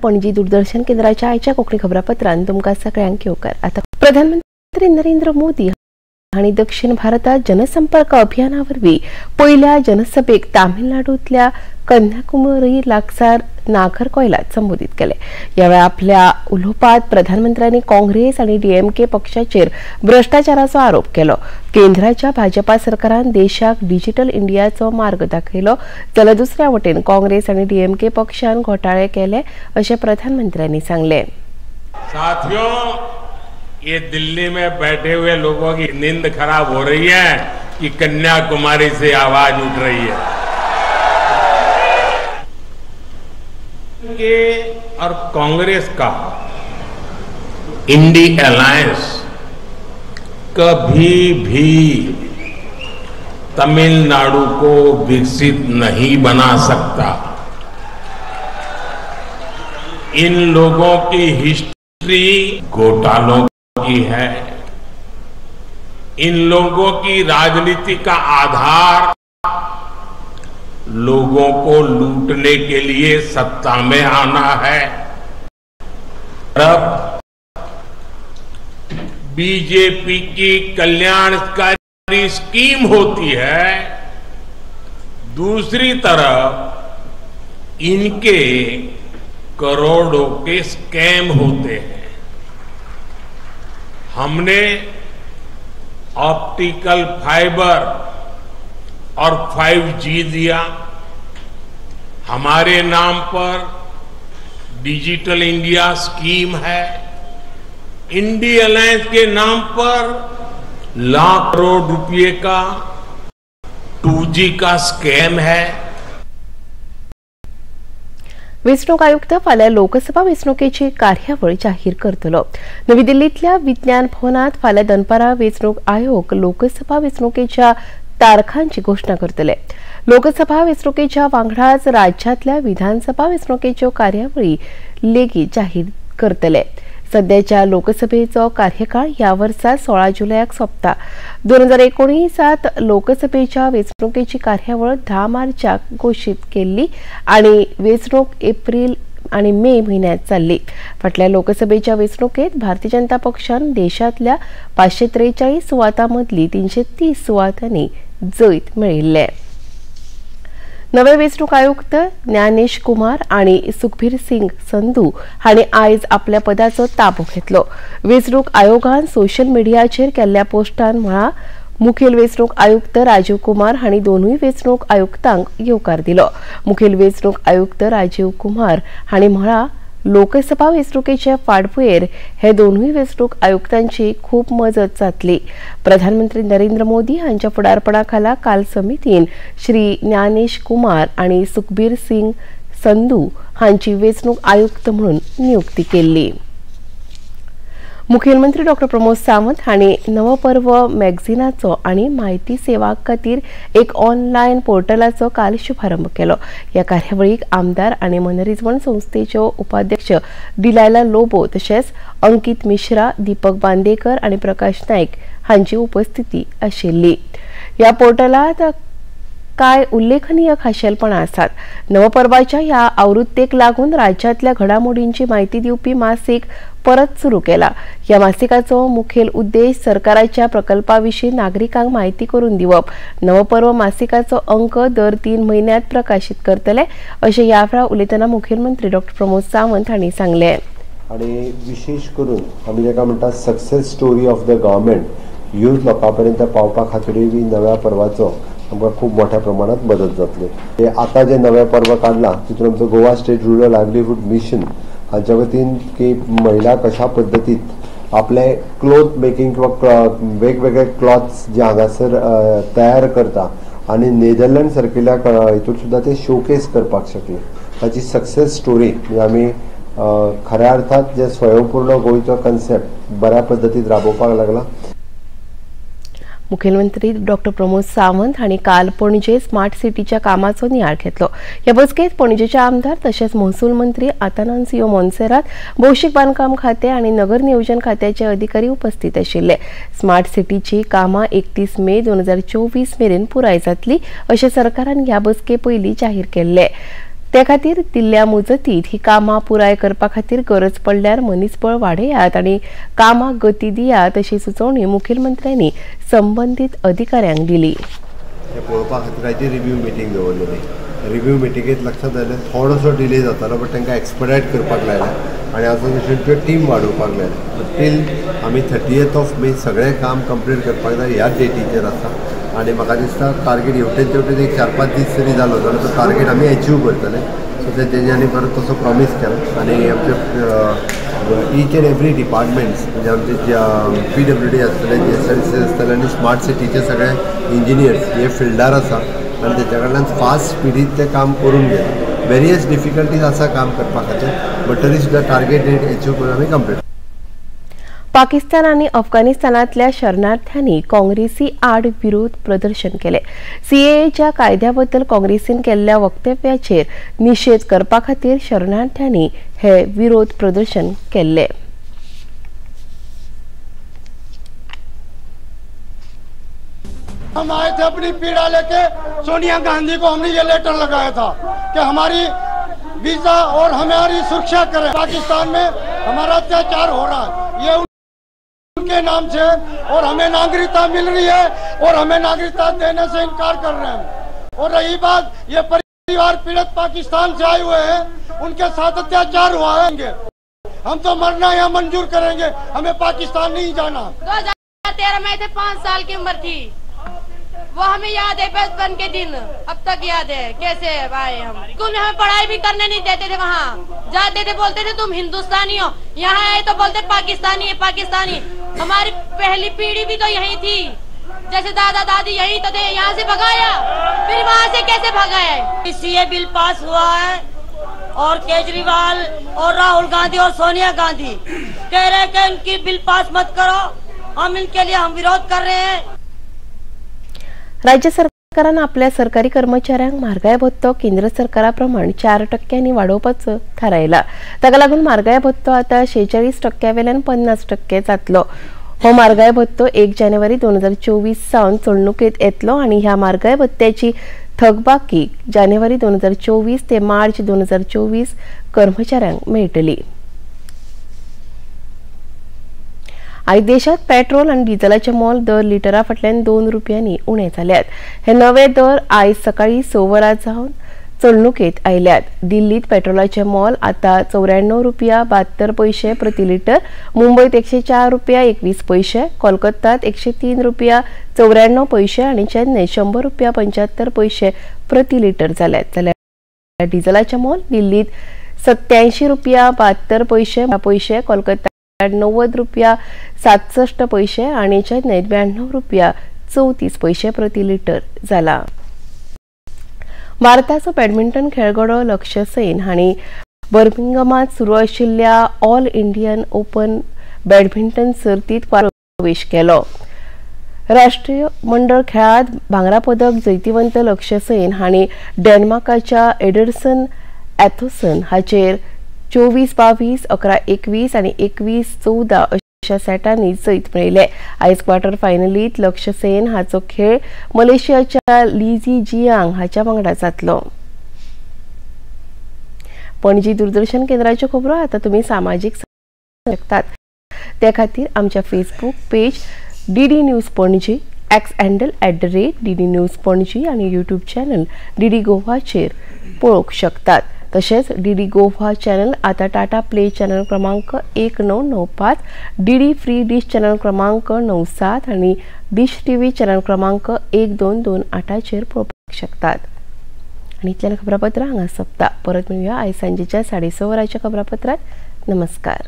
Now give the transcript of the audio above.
पणजी दूरदर्शन केंद्राच्या आयच्या कोंकणी खबरापत्रांत तुमकां सगळ्यांक येवकार। आता प्रधानमंत्री नरेंद्र मोदी हांणी दक्षिण भारतात जनसंपर्क अभियानावरवीं पहिल्या जनसभेक तामिळनाडूंतल्या कन्याकुमारी लागसार नागरकोइलात संबोधित केले। ह्या वेळार आपल्या उलोवपांत प्रधानमंत्र्यांनी काँग्रेस आनी डीएमके पक्षाचेर भ्रष्टाचाराचो आरोप केलो। केंद्राच्या भाजपा सरकारान देशाक डिजिटल इंडियाचो मार्ग दाखयलो जाल्यार दुसऱ्या वटेन काँग्रेस आनी डीएमके पक्षान घोटाळे केले अशें प्रधानमंत्र्यांनी सांगले। साथियों, ये दिल्ली में बैठे हुए लोगों की नींद खराब हो रही है कि कन्याकुमारी से आवाज उठ रही है और कांग्रेस का इंडी अलायंस कभी भी तमिलनाडु को विकसित नहीं बना सकता। इन लोगों की हिस्ट्री घोटालों की है। इन लोगों की राजनीति का आधार लोगों को लूटने के लिए सत्ता में आना है। अब बीजेपी की कल्याणकारी स्कीम होती है, दूसरी तरफ इनके करोड़ों के स्कैम होते हैं। हमने ऑप्टिकल फाइबर और 5G दिया, हमारे नाम पर डिजिटल इंडिया स्कीम है, इंडी अलायंस के नाम पर लाख करोड़ रुपए का 2G का स्कैम है। वेंचणूक आयुक्त फाल्यां लोकसभा वेंचणुकेची कार्यावळ जाहीर करतलो। नवी दिल्लीतल्या विज्ञान भवनात फाल्यां दनपारां वेंचणूक आयोग लोकसभा वेंचणुकेच्या तारखांची घोषणा करतले। लोकसभा वेंचणुकेच्या वांगडाच राज्यांतल्या विधानसभा वेंचणुकेच्यो कार्यावळी लेगीत जाहीर करतले। सध्याच्या लोकसभेचो कार्यकाळ ह्या वर्सा 16 जुलयाक सोंपता। 2019 लोकसभेच्या वेंचणुकेची कार्यावळ 10 मार्चाक घोषित केल्ली आणि वेंचणूक एप्रिल आणि मे म्हयन्यांत जाल्ली। फाटल्या लोकसभेच्या वेंचणुकेत भारतीय जनता पक्षान देशांतल्या 543 सुवातांमदली 330 सुवातांनी जैत मेळयिल्ले। नवे वेंचणूक आयुक्त ज्ञानेश कुमार आणि सुखबीर सिंग संधू हांणी आयज आपल्या पदाचो ताबो घेतलो। वेंचणूक आयोगान सोशल मिडियाचेर केल्ल्या पोस्टान म्हळां मुखेल वेंचणूक आयुक्त राजीव कुमार हांणी दोनूय वेंचणूक आयुक्तांक येवकार दिलो। मुखेल वेंचणूक आयुक्त राजीव कुमार हांणी म्हळां लोकसभा वेंचणुकेचे फाटभुंयेर हे दोनूय वेंचणूक आयुक्तांची खूब मजत जातली। प्रधानमंत्री नरेंद्र मोदी हांच्या फुडारपणाखाला काल समितीन श्री ज्ञानेश कुमार आणि सुखबीर सिंग संधू हांची वेंचणूक आयुक्त म्हणून नियुक्ती केल्ली। मुखेलमंत्री डॉ प्रमोद सावंत हांणी नवपर्व मॅगझिनाचो आणि माहिती सेवा खातीर एक ऑनलायन पोर्टलाचो काल शुभारंभ केलो। ह्या कार्यावळीक आमदार आणि मनरिजवण संस्थेच्यो उपाध्यक्ष डिलायला लोबो तशेंच अंकित मिश्रा, दीपक बांदेकर आणि प्रकाश नाईक हांची उपस्थिती आशिल्ली। ह्या पोर्टलात काय उल्लेखनीय खाशेलपणां आसात। नवपर्वाच्या ह्या आवृत्तेक लागून राज्यांतल्या घडामोडींची माहिती दिवपी मासिक परत सुरू केला। ह्या मासिकाचो मुखेल उद्देश सरकाराच्या प्रकल्पाविशीं नागरिकांक माहिती करून दिवप। नवपर्व मासिकाचो अंक दर 3 म्हयन्यांत प्रकाशीत करतले अशें ह्या वेळार उलयतना मुखेलमंत्री डॉ प्रमोद सावंत हांणी सांगले। आणि विशेष करून आमी जेका म्हणटा success story of the government youth लोकांपर्यंत पावपा खातीरूय बी नव्या पर्वाचो आमकां खूब मोठ्या प्रमाणात मदत जातली। आता जे नवे पर्व काढला तितून आमचो Goa state rural livelihood mission हांच्या वतीन की महिला कशा पद्दतीत आपले क्लोथ मेकिंग किंवा वेगवेगळे क्लॉथ्स जे हांगासर तयार करता आणि नेदरलँड सारकिल्या हितून सुद्दां ते शोकेस करपाक शकले। ताची सक्सेस स्टोरी आमी खऱ्या अर्थात जे स्वयंपूर्ण गोंयचो कन्सेप्ट बऱ्या पद्दतीत राबोवपाक लागला। मुखेलमंत्री डॉ प्रमोद सावंत हांणी काल पणजे स्मार्ट सिटीच्या कामाचो नियाळ घेतलो। ह्या बसकेत पणजेचे आमदार तशेंच महसूल मंत्री आतानासियो मोन्सेरात, भौशीक बांदकाम खाते आणि नगर नियोजन खात्याचे अधिकारी उपस्थित आशिल्ले। स्मार्ट सिटीची कामां 31 मे 2024 मेरेन पुराय जातली अशें सरकारान ह्या बसके पयलीं जाहीर केल्ले। त्या खातीर दिल्ल्या मुजतीत ही कामां पुराय करपा खातीर गरज पडल्यार मनीसबळ वाडयात आनी कामाक गती दियात अशी सुचोवणी मुखेलमंत्र्यांनी संबंधित अधिकाऱ्यांक दिली। हे पळोवपा खातीर रिव्ह्यू मिटींग दवरलेली। रिव्ह्यू मिटींगेंत लक्षात आयलें थोडोसो डिले जातालो बट तांकां एक्सपडायट करपाक लायला आनी असोसिएशनच्यो टीम वाडोवपाक लायला। टील आमी 30th मे सगळें काम कंप्लीट करपाक जाय ह्या डेटीचेर आसा आनी म्हाका दिसता टार्गेट हेवटेन एक 4-5 दीस तरी जालो जाल्यार तो टार्गेट आमी अचीव करतले। सो तेंच्यांनी परत तसो प्रॉमीस केला आनी आमचे ईच एंड एवरी डिपार्टमेंट्स म्हणजे आमचे PWD आसतले GSRC आसतले आनी स्मार्ट सिटीचे सगळे इंजिनियर्स हे फिल्डार आसा आनी तेच्या कडल्यान फास्ट स्पिडीत ते काम करून घेता। वेरियस डिफिकल्टीज आसा काम करपा खातीर बट तरी सुद्दां टार्गेट डेट अचीव करून आमी कंप्लीट। पाकिस्तान आणि अफगाणिस्तानातल्या शरणार्थ्यांनी काँग्रेसी आड विरोध प्रदर्शन केले। CAAच्या कायद्याबद्दल काँग्रेसीन केल्ल्या वक्तव्याचेर निषेध करपा खातीर शरणार्थ्यांनी हे विरोध प्रदर्शन केले। हम आए थे अपनी पीड़ा लेके, सोनिया गांधी को हमने ये लेटर लगाया था कि हमारी वीजा और हमारी सुरक्षा करें। पाकिस्तान में हमारा अत्याचार हो रहा है, ये उनके नाम से, और हमें नागरिकता मिल रही है और हमें नागरिकता देने से इनकार कर रहे हैं। और रही बात, ये परिवार पीड़ित पाकिस्तान से आए हुए हैं, उनके साथ अत्याचार हुआ है, हम तो मरना यहाँ मंजूर करेंगे, हमें पाकिस्तान नहीं जाना। 2013 में थे, 5 साल की उम्र थी, वो हमें याद है बचपन के दिन, अब तक याद है कैसे आए हम। स्कूल में हमें पढ़ाई भी करने नहीं देते थे, वहाँ जाते थे बोलते थे तुम हिंदुस्तानी हो, यहाँ आए तो बोलते पाकिस्तानी है पाकिस्तानी। हमारी पहली पीढ़ी भी तो यही थी, जैसे दादा दादी यही तो थे, यहाँ से भगाया, फिर वहाँ से कैसे भगाया। CAA बिल पास हुआ है और केजरीवाल और राहुल गांधी और सोनिया गांधी कह रहे हैं कि इनकी बिल पास मत करो, हम इनके लिए हम विरोध कर रहे हैं। राज्य सरकारान आपल्या सरकारी कर्मचाऱ्यांक म्हारगाय भत्तो केंद्र सरकाराप्रमाण 4% वाडोवपाचो थारायला। ताका लागून म्हारगाय भत्तो आता 46% वेल्यान 50% जातलो। हो म्हारगाय भत्तो 1 जानेवारी 2024 सावन चलणुकेत येतलो आनी ह्या म्हारगाय भत्त्याची थकबाकी जानेवारी 2024 ते मार्च 2024 कर्मचाऱ्यांक मेळटली। आयज देशात पेट्रोल आणि डिझेलाचे मोल दर लिटरा फाटल्यान 2 रुपयांनी उणे जाल्यात। हे नवे दर आयज सकाळी 6 वरां जावन चलणुकेत आयल्यात। दिल्लीत पेट्रोलाचे मोल आता 94 रुपया 72 पैसे प्रति लिटर, मुंबईत 104 रुपया 21 पैसे, कोलकातात 103 रुपया 94 पैसे आणि चेन्नई 100 रुपया 75 पैसे प्रति लिटर जाल्यात। जाल्यार डिझेलाचे मोल दिल्लीत 87 रुपया 72 पैसे, कोलकातात 90 रुपया 67 पैसे आणि चेन्नईत 92 रुपया 34 पैसे प्रति लिटर जाला। भारताचो बॅडमिंटन खेळगडो लक्ष्य सेन हांणी बर्मिंगमात सुरू आशिल्ल्या ऑल इंडियन ओपन बॅडमिंटन सर्तीत प्रवेश केलो। राष्ट्रीय मंडळ खेळात भांगरा पदक जैतिवंत लक्ष्य सेन हांणी डेन्मार्काच्या एडरसन ॲथोसन हाचेर 24-22, 11-21 आणि 21-14 अशा सेटांनी जैत मेळयले। आयज क्वार्टर फायनलीत लक्ष्य सेन हाचो खेळ मलेशियाच्या लीजी जियांग हाच्या वांगडा जातलो। पणजी दूरदर्शन केंद्राच्यो खबरो आता तुम्ही सामाजिक शकतात, त्या खातीर आमच्या Facebook page DD news Panaji, X handle @DD news Panaji आणि यूट्यूब चॅनल DD गोवाचेर पळोवंक शकतात। तसेच DD गोवा चॅनल आता टाटा प्ले चॅनल क्रमांक 1995, DD फ्री डिश चॅनल क्रमांक 97 आणि डिश TV चॅनल क्रमांक 1228 चेर पळोवपाक शकतात। आणि इतल्यान खबरापत्र हांगा सोंपता। परत मेळुया आयज सांजेच्या 6:30 वरांच्या खबरापत्रात। नमस्कार।